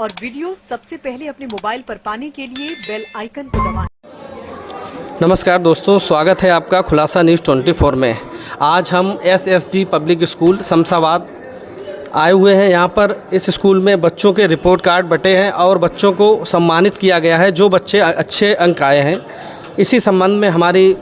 और वीडियो सबसे पहले अपने मोबाइल पर पाने के लिए बेल आइकन को दबाएं। नमस्कार दोस्तों, स्वागत है आपका खुलासा न्यूज़ 24 में। आज हम SSD पब्लिक स्कूल शमशाबाद आए हुए हैं। यहाँ पर इस स्कूल में बच्चों के रिपोर्ट कार्ड बटे हैं और बच्चों को सम्मानित किया गया है जो बच्चे अच्छे अंक आए हैं। इसी संबंध में हमारी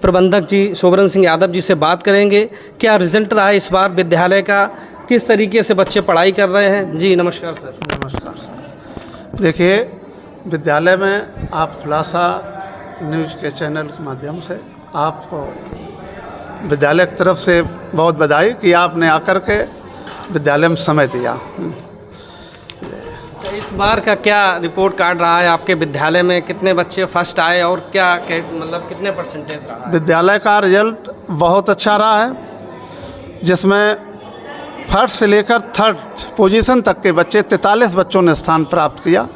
प्रबंधक जी शोभरन सिंह यादव जी से बात करेंगे। क्या रिजल्ट रहा है इस बार विद्यालय का, किस तरीके से बच्चे पढ़ाई कर रहे हैं। जी नमस्कार सर। नमस्कार सर। देखिए, विद्यालय में आप खुलासा न्यूज़ के चैनल के माध्यम से आपको विद्यालय की तरफ से बहुत बधाई कि आपने आकर के विद्यालय में समय दिया। अच्छा, इस बार का क्या रिपोर्ट कार्ड रहा है आपके विद्यालय में? कितने बच्चे फर्स्ट आए और क्या मतलब कितने परसेंटेज रहा है? विद्यालय का रिजल्ट बहुत अच्छा रहा है, जिसमें फर्स्ट से लेकर थर्ड पोजीशन तक के बच्चे 43 बच्चों ने स्थान प्राप्त किया,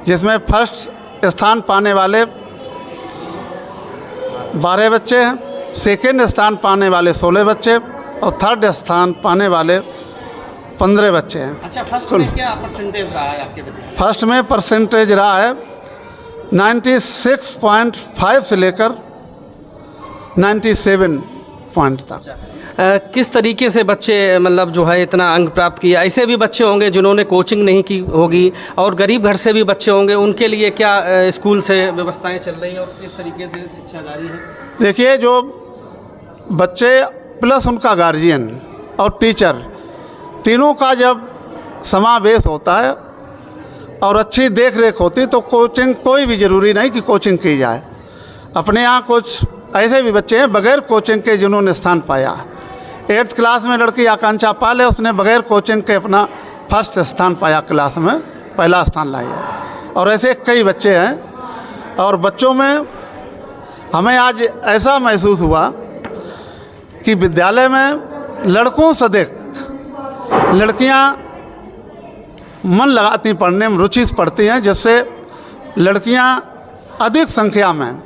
जिसमें फर्स्ट स्थान पाने वाले 12 बच्चे हैं, सेकेंड स्थान पाने वाले 16 बच्चे और थर्ड स्थान पाने वाले 15 बच्चे हैं। अच्छा, फर्स्ट में क्या परसेंटेज रहा है आपके विद्यालय? फर्स्ट में परसेंटेज रहा है 96.5 से लेकर 97 पॉइंट तक। किस तरीके से बच्चे मतलब जो है इतना अंक प्राप्त किया? ऐसे भी बच्चे होंगे जिन्होंने कोचिंग नहीं की होगी और गरीब घर से भी बच्चे होंगे, उनके लिए क्या स्कूल से व्यवस्थाएं चल रही हैं और किस तरीके से शिक्षा जारी है? देखिए, जो बच्चे प्लस उनका गार्जियन और टीचर तीनों का जब समावेश होता है और अच्छी देख रेख होती तो कोचिंग कोई भी ज़रूरी नहीं कि कोचिंग की जाए। अपने यहाँ कुछ ऐसे भी बच्चे हैं बगैर कोचिंग के जिन्होंने स्थान पाया है। 8th क्लास में लड़की आकांक्षा पाल है, उसने बगैर कोचिंग के अपना फर्स्ट स्थान पाया, क्लास में पहला स्थान लाई है। और ऐसे कई बच्चे हैं। और बच्चों में हमें आज ऐसा महसूस हुआ कि विद्यालय में लड़कों से अधिक लड़कियां मन लगाती पढ़ने में, रुचि से पढ़ती हैं, जिससे लड़कियां अधिक संख्या में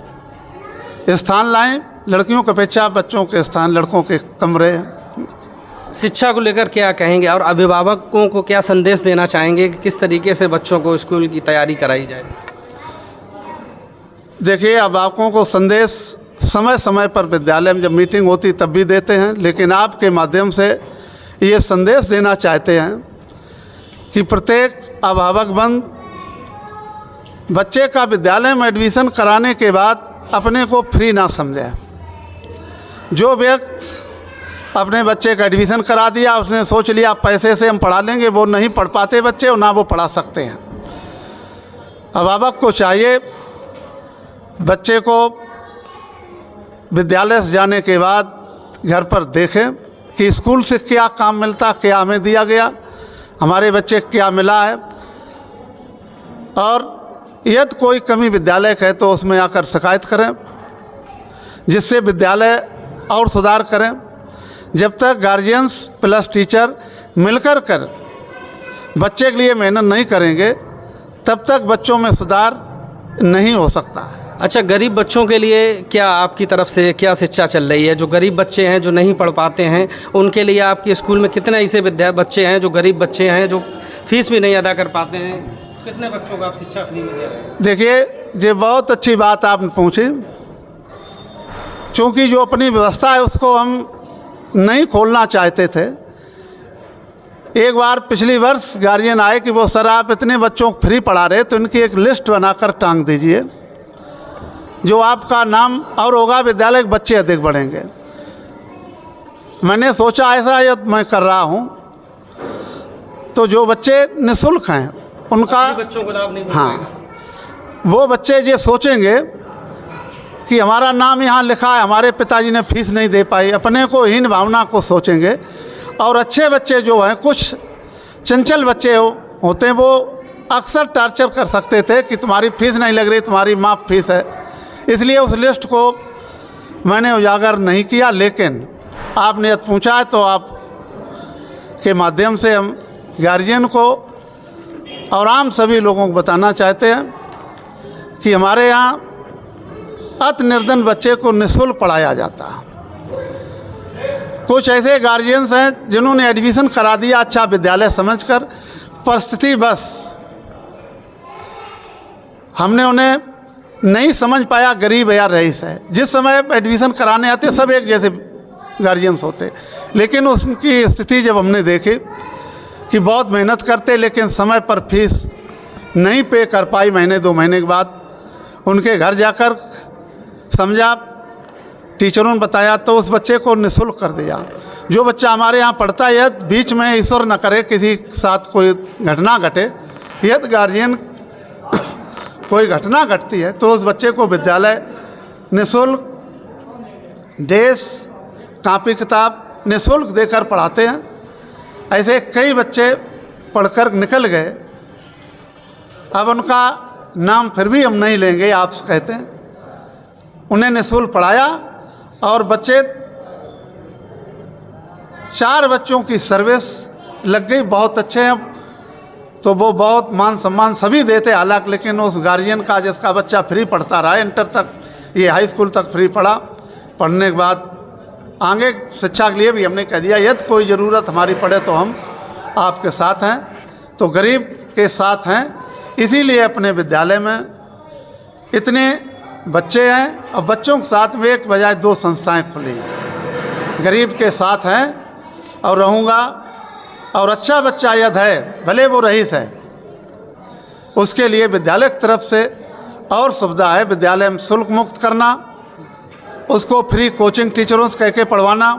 स्थान लाएं। लड़कियों की अपेक्षा बच्चों के स्थान लड़कों के कम रहे हैं। शिक्षा को लेकर क्या कहेंगे और अभिभावकों को क्या संदेश देना चाहेंगे कि किस तरीके से बच्चों को स्कूल की तैयारी कराई जाए? देखिए, अभिभावकों को संदेश समय समय पर विद्यालय में जब मीटिंग होती तब भी देते हैं, लेकिन आपके माध्यम से ये संदेश देना चाहते हैं कि प्रत्येक अभिभावक बंद बच्चे का विद्यालय में एडमिशन कराने के बाद अपने को फ्री ना समझे। जो व्यक्ति अपने बच्चे का एडमिशन करा दिया, उसने सोच लिया पैसे से हम पढ़ा लेंगे, वो नहीं पढ़ पाते बच्चे और ना वो पढ़ा सकते हैं। अभिभावक को चाहिए बच्चे को विद्यालय से जाने के बाद घर पर देखें कि स्कूल से क्या काम मिलता, क्या हमें दिया गया, हमारे बच्चे क्या मिला है। और यदि कोई कमी विद्यालय का है तो उसमें आकर शिकायत करें, जिससे विद्यालय और सुधार करें। जब तक गार्जियंस प्लस टीचर मिलकर कर बच्चे के लिए मेहनत नहीं करेंगे तब तक बच्चों में सुधार नहीं हो सकता। अच्छा, गरीब बच्चों के लिए क्या आपकी तरफ से क्या शिक्षा चल रही है? जो गरीब बच्चे हैं, जो नहीं पढ़ पाते हैं, उनके लिए आपके स्कूल में कितने ऐसे बच्चे हैं जो गरीब बच्चे हैं, जो फीस भी नहीं अदा कर पाते हैं? कितने बच्चों को आप शिक्षा फ्री में दे रहे हैं? देखिए, ये बहुत अच्छी बात आपने पूछी, क्योंकि जो अपनी व्यवस्था है उसको हम नहीं खोलना चाहते थे। एक बार पिछली वर्ष गार्जियन आए कि वो सर आप इतने बच्चों को फ्री पढ़ा रहे, तो इनकी एक लिस्ट बनाकर टांग दीजिए, जो आपका नाम और होगा विद्यालय के बच्चे अधिक बढ़ेंगे। मैंने सोचा ऐसा यदि मैं कर रहा हूँ तो जो बच्चे निःशुल्क हैं उनका बच्चों को लाभ नहीं मिल हाँ, वो बच्चे ये सोचेंगे कि हमारा नाम यहाँ लिखा है, हमारे पिताजी ने फीस नहीं दे पाई, अपने को हीन भावना को सोचेंगे। और अच्छे बच्चे जो हैं, कुछ चंचल बच्चे होते हैं, वो अक्सर टार्चर कर सकते थे कि तुम्हारी फीस नहीं लग रही, तुम्हारी माफ़ फीस है। इसलिए उस लिस्ट को मैंने उजागर नहीं किया, लेकिन आपने पूछा है तो आप के माध्यम से हम गार्जियन को और आम सभी लोगों को बताना चाहते हैं कि हमारे यहाँ अति निर्धन बच्चे को निःशुल्क पढ़ाया जाता है। कुछ ऐसे गार्जियंस हैं जिन्होंने एडमिशन करा दिया अच्छा विद्यालय समझकर, परिस्थिति बस हमने उन्हें नहीं समझ पाया, गरीब या रईस है। जिस समय एडमिशन कराने आते सब एक जैसे गार्जियंस होते, लेकिन उनकी स्थिति जब हमने देखी कि बहुत मेहनत करते लेकिन समय पर फीस नहीं पे कर पाई, महीने 2 महीने के बाद उनके घर जाकर समझा, टीचरों ने बताया तो उस बच्चे को निःशुल्क कर दिया। जो बच्चा हमारे यहाँ पढ़ता है, यदि बीच में ईश्वर न करे किसी के साथ कोई घटना घटे, यदि गार्जियन कोई घटना घटती है तो उस बच्चे को विद्यालय निःशुल्क ड्रेस, कॉपी किताब निःशुल्क देकर पढ़ाते हैं। ऐसे कई बच्चे पढ़कर निकल गए। अब उनका नाम फिर भी हम नहीं लेंगे, आप कहते हैं। उन्हें निःशुल्क पढ़ाया और बच्चे 4 बच्चों की सर्विस लग गई, बहुत अच्छे हैं। तो वो बहुत मान सम्मान सभी देते हालांकि, लेकिन उस गार्जियन का जिसका बच्चा फ्री पढ़ता रहा, इंटर तक, ये हाई स्कूल तक फ्री पढ़ा, पढ़ने के बाद आगे शिक्षा के लिए भी हमने कह दिया यदि कोई ज़रूरत हमारी पड़े तो हम आपके साथ हैं। तो गरीब के साथ हैं, इसीलिए अपने विद्यालय में इतने बच्चे हैं और बच्चों के साथ में एक बजाय 2 संस्थाएं खुली हैं। गरीब के साथ हैं और रहूँगा। और अच्छा बच्चा यदि है, भले वो रईस है, उसके लिए विद्यालय की तरफ से और सुविधा है। विद्यालय में शुल्क मुक्त करना, उसको फ्री कोचिंग टीचरों से कह के पढ़वाना,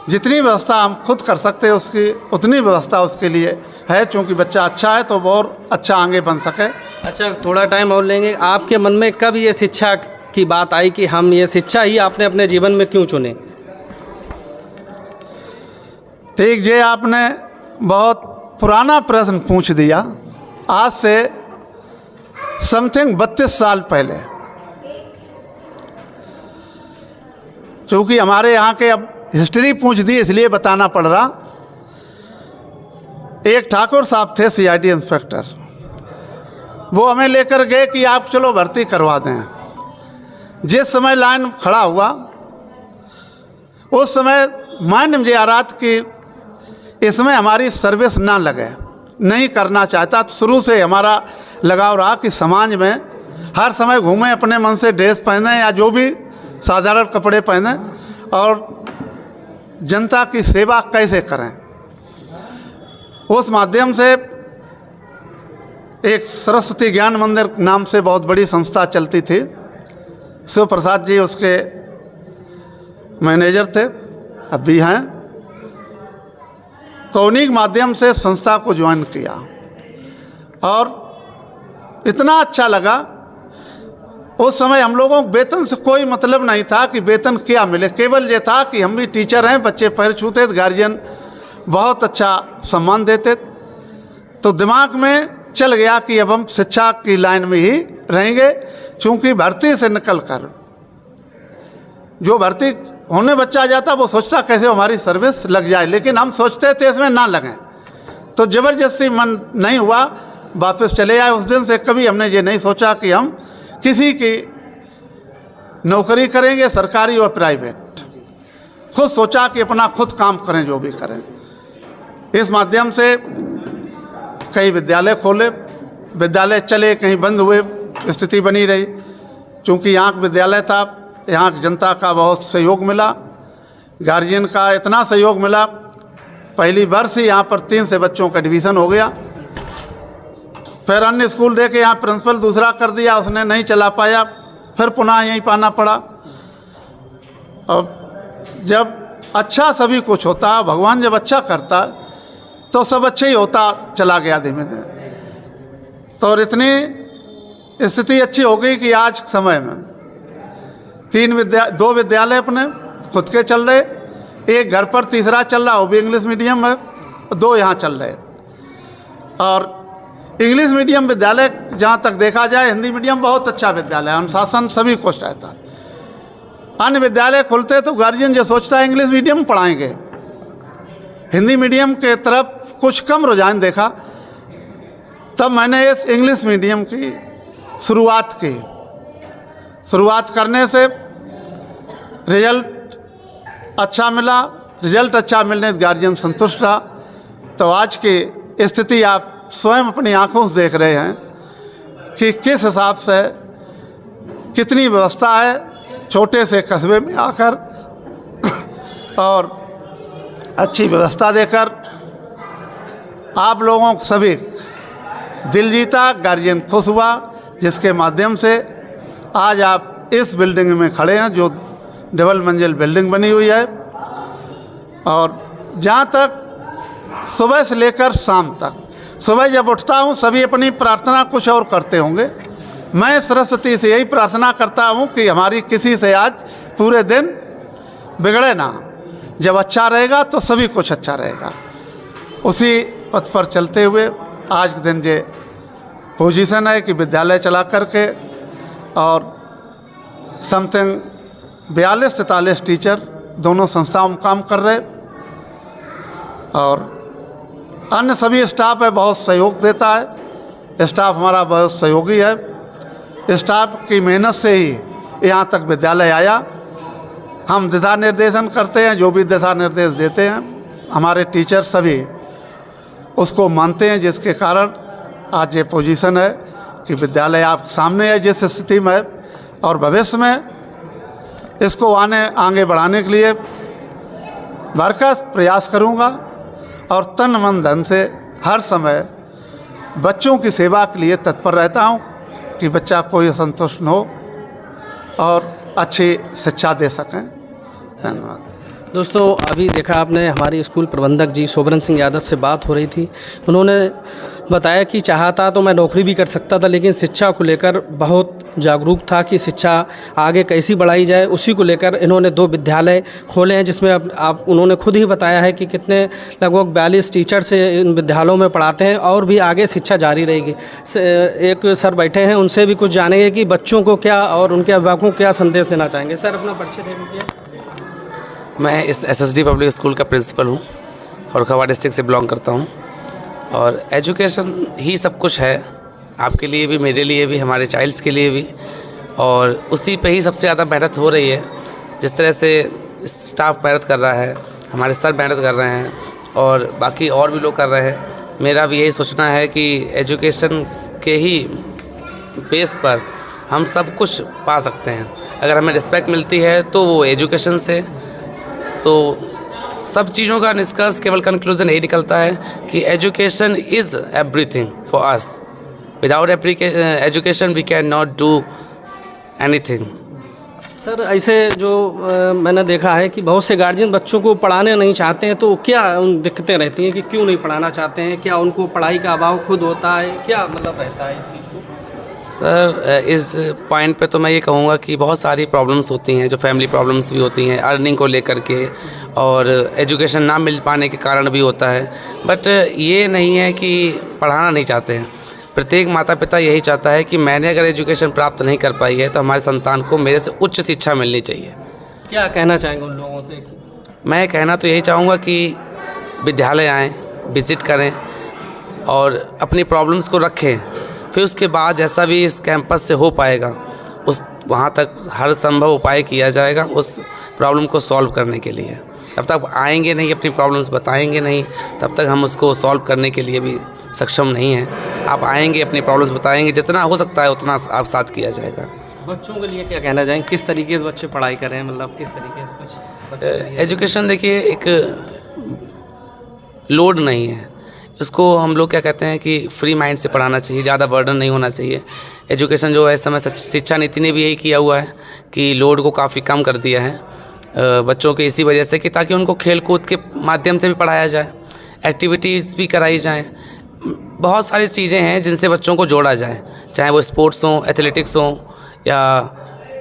जितनी व्यवस्था हम खुद कर सकते हैं उसकी उतनी व्यवस्था उसके लिए है, क्योंकि बच्चा अच्छा है तो वो और अच्छा आगे बन सके। अच्छा, थोड़ा टाइम और लेंगे। आपके मन में कब ये शिक्षा की बात आई कि हम ये शिक्षा ही आपने अपने जीवन में क्यों चुने? ठीक, ये आपने बहुत पुराना प्रश्न पूछ दिया। आज से समथिंग 32 साल पहले, क्योंकि हमारे यहाँ के अब हिस्ट्री पूछ दी इसलिए बताना पड़ रहा। एक ठाकुर साहब थे CID इंस्पेक्टर, वो हमें लेकर गए कि आप चलो भर्ती करवा दें। जिस समय लाइन खड़ा हुआ उस समय माइंड मुझे आ रहा था कि इसमें हमारी सर्विस ना लगे, नहीं करना चाहता। तो शुरू से हमारा लगाव रहा कि समाज में हर समय घूमें, अपने मन से ड्रेस पहने या जो भी साधारण कपड़े पहने और जनता की सेवा कैसे करें। उस माध्यम से एक सरस्वती ज्ञान मंदिर नाम से बहुत बड़ी संस्था चलती थी, शिव प्रसाद जी उसके मैनेजर थे, अब भी हैं। तो उन्हीं के माध्यम से संस्था को ज्वाइन किया और इतना अच्छा लगा। उस समय हम लोगों को वेतन से कोई मतलब नहीं था कि वेतन क्या मिले, केवल ये था कि हम भी टीचर हैं, बच्चे पैर छूते थे, गार्जियन बहुत अच्छा सम्मान देते। तो दिमाग में चल गया कि अब हम शिक्षा की लाइन में ही रहेंगे, क्योंकि भर्ती से निकल कर जो भर्ती होने बच्चा जाता वो सोचता कैसे हमारी सर्विस लग जाए, लेकिन हम सोचते थे इसमें ना लगें। तो ज़बरदस्ती मन नहीं हुआ, वापस चले आए। उस दिन से कभी हमने ये नहीं सोचा कि हम किसी की नौकरी करेंगे, सरकारी और प्राइवेट। खुद सोचा कि अपना खुद काम करें, जो भी करें। इस माध्यम से कई विद्यालय खोले, विद्यालय चले, कहीं बंद हुए, स्थिति बनी रही। चूँकि यहाँ का विद्यालय था, यहाँ की जनता का बहुत सहयोग मिला, गार्जियन का इतना सहयोग मिला, पहली वर्ष ही यहाँ पर 3 से बच्चों का एडमिशन हो गया। फिर अन्य स्कूल देके यहाँ प्रिंसिपल दूसरा कर दिया, उसने नहीं चला पाया, फिर पुनः यहीं पाना पड़ा। और जब अच्छा सभी कुछ होता, भगवान जब अच्छा करता तो सब अच्छा ही होता चला गया धीमे धीमे। तो और इतनी स्थिति अच्छी हो गई कि आज समय में 2 विद्यालय अपने खुद के चल रहे, एक घर पर तीसरा चल रहा, वो भी इंग्लिश मीडियम है, 2 यहाँ चल रहे। और इंग्लिश मीडियम विद्यालय जहाँ तक देखा जाए, हिंदी मीडियम बहुत अच्छा विद्यालय है, अनुशासन सभी कुछ रहता है। अन्य विद्यालय खुलते तो गार्जियन जो सोचता है इंग्लिश मीडियम पढ़ाएंगे, हिंदी मीडियम के तरफ कुछ कम रुझान देखा। तब मैंने इस इंग्लिश मीडियम की शुरुआत की। शुरुआत करने से रिजल्ट अच्छा मिला, रिजल्ट अच्छा मिलने से गार्जियन संतुष्ट रहा। तो आज के स्थिति आप स्वयं अपनी आंखों से देख रहे हैं कि किस हिसाब से कितनी व्यवस्था है छोटे से कस्बे में आकर और अच्छी व्यवस्था देकर आप लोगों को सभी दिल जीता, गार्जियन खुश हुआ, जिसके माध्यम से आज आप इस बिल्डिंग में खड़े हैं जो डबल मंजिल बिल्डिंग बनी हुई है। और जहाँ तक सुबह से लेकर शाम तक, सुबह जब उठता हूँ सभी अपनी प्रार्थना कुछ और करते होंगे, मैं सरस्वती से यही प्रार्थना करता हूँ कि हमारी किसी से आज पूरे दिन बिगड़े ना। जब अच्छा रहेगा तो सभी कुछ अच्छा रहेगा। उसी पथ पर चलते हुए आज के दिन ये पोजीशन है कि विद्यालय चला करके और समथिंग 42-43 टीचर दोनों संस्थाओं में काम कर रहे और अन्य सभी स्टाफ है बहुत सहयोग देता है। स्टाफ हमारा बहुत सहयोगी है। स्टाफ की मेहनत से ही यहाँ तक विद्यालय आया। हम दिशा निर्देशन करते हैं, जो भी दिशा निर्देश देते हैं हमारे टीचर सभी उसको मानते हैं, जिसके कारण आज ये पोजीशन है कि विद्यालय आप सामने है जिस स्थिति में है। और भविष्य में इसको आगे बढ़ाने के लिए भरसक प्रयास करूँगा और तन मन धन से हर समय बच्चों की सेवा के लिए तत्पर रहता हूँ कि बच्चा कोई असंतुष्ट न हो और अच्छी शिक्षा दे सकें। धन्यवाद। दोस्तों, अभी देखा आपने हमारे स्कूल प्रबंधक जी शोभरन सिंह यादव से बात हो रही थी। उन्होंने बताया कि चाहता तो मैं नौकरी भी कर सकता था, लेकिन शिक्षा को लेकर बहुत जागरूक था कि शिक्षा आगे कैसी बढ़ाई जाए। उसी को लेकर इन्होंने 2 विद्यालय खोले हैं, जिसमें आप उन्होंने खुद ही बताया है कि कितने लगभग 42 टीचर से इन विद्यालयों में पढ़ाते हैं और भी आगे शिक्षा जारी रहेगी। एक सर बैठे हैं, उनसे भी कुछ जानेंगे कि बच्चों को क्या और उनके अभिभावकों को क्या संदेश देना चाहेंगे। सर, अपना परिचय दे दीजिए। मैं इस SSD पब्लिक स्कूल का प्रिंसिपल हूँ, फर्रुखाबाद डिस्ट्रिक्ट से बिलोंग करता हूँ। और एजुकेशन ही सब कुछ है, आपके लिए भी, मेरे लिए भी, हमारे चाइल्ड्स के लिए भी। और उसी पे ही सबसे ज़्यादा मेहनत हो रही है। जिस तरह से स्टाफ मेहनत कर रहा है, हमारे सर मेहनत कर रहे हैं और बाकी और भी लोग कर रहे हैं। मेरा भी यही सोचना है कि एजुकेशन के ही बेस पर हम सब कुछ पा सकते हैं। अगर हमें रिस्पेक्ट मिलती है तो वो एजुकेशन से, तो सब चीज़ों का निष्कर्ष केवल कंक्लूजन यही निकलता है कि education is everything for us. Without education we can not do anything. Sir, ऐसे जो मैंने देखा है कि बहुत से गार्जियन बच्चों को पढ़ाने नहीं चाहते हैं, तो क्या दिक्कतें रहती हैं कि क्यों नहीं पढ़ाना चाहते हैं? क्या उनको पढ़ाई का अभाव खुद होता है? क्या मतलब रहता है इस चीज़ को? सर, इस पॉइंट पे तो मैं ये कहूँगा कि बहुत सारी प्रॉब्लम्स होती हैं, जो फैमिली प्रॉब्लम्स भी होती हैं अर्निंग को लेकर के, और एजुकेशन ना मिल पाने के कारण भी होता है। बट ये नहीं है कि पढ़ाना नहीं चाहते हैं। प्रत्येक माता पिता यही चाहता है कि मैंने अगर एजुकेशन प्राप्त नहीं कर पाई है तो हमारे संतान को मेरे से उच्च शिक्षा मिलनी चाहिए। क्या कहना चाहेंगे उन लोगों से? मैं कहना तो यही चाहूँगा कि विद्यालय आएँ, विज़िट करें और अपनी प्रॉब्लम्स को रखें। फिर उसके बाद जैसा भी इस कैंपस से हो पाएगा उस वहाँ तक हर संभव उपाय किया जाएगा उस प्रॉब्लम को सॉल्व करने के लिए। तब तक आएंगे नहीं, अपनी प्रॉब्लम्स बताएंगे नहीं, तब तक हम उसको सॉल्व करने के लिए भी सक्षम नहीं हैं। आप आएंगे, अपनी प्रॉब्लम्स बताएंगे, जितना हो सकता है उतना आप साथ किया जाएगा। बच्चों के लिए क्या कहना चाहेंगे? किस तरीके से बच्चे पढ़ाई करें, मतलब किस तरीके से कुछ? एजुकेशन देखिए एक लोड नहीं है, इसको हम लोग क्या कहते हैं कि फ्री माइंड से पढ़ाना चाहिए, ज़्यादा बर्डन नहीं होना चाहिए। एजुकेशन जो है इस समय शिक्षा नीति ने भी यही किया हुआ है कि लोड को काफ़ी कम कर दिया है बच्चों के, इसी वजह से कि ताकि उनको खेल कूद के माध्यम से भी पढ़ाया जाए, एक्टिविटीज़ भी कराई जाएँ। बहुत सारी चीज़ें हैं जिनसे बच्चों को जोड़ा जाए, चाहे वो स्पोर्ट्स हों, एथलेटिक्स हों, या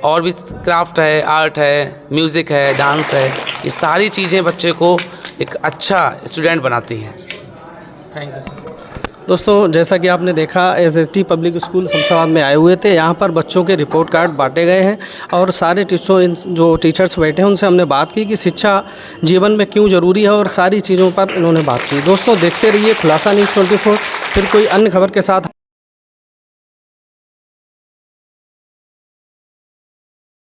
और भी क्राफ्ट है, आर्ट है, म्यूज़िक है, डांस है। ये सारी चीज़ें बच्चे को एक अच्छा स्टूडेंट बनाती हैं। Thank you sir. दोस्तों, जैसा कि आपने देखा SSD पब्लिक स्कूल शमशाबाद में आए हुए थे। यहाँ पर बच्चों के रिपोर्ट कार्ड बांटे गए हैं और सारे जो टीचर्स बैठे हैं उनसे हमने बात की कि शिक्षा जीवन में क्यों ज़रूरी है और सारी चीज़ों पर इन्होंने बात की। दोस्तों, देखते रहिए खुलासा न्यूज़ 24। फिर कोई अन्य खबर के साथ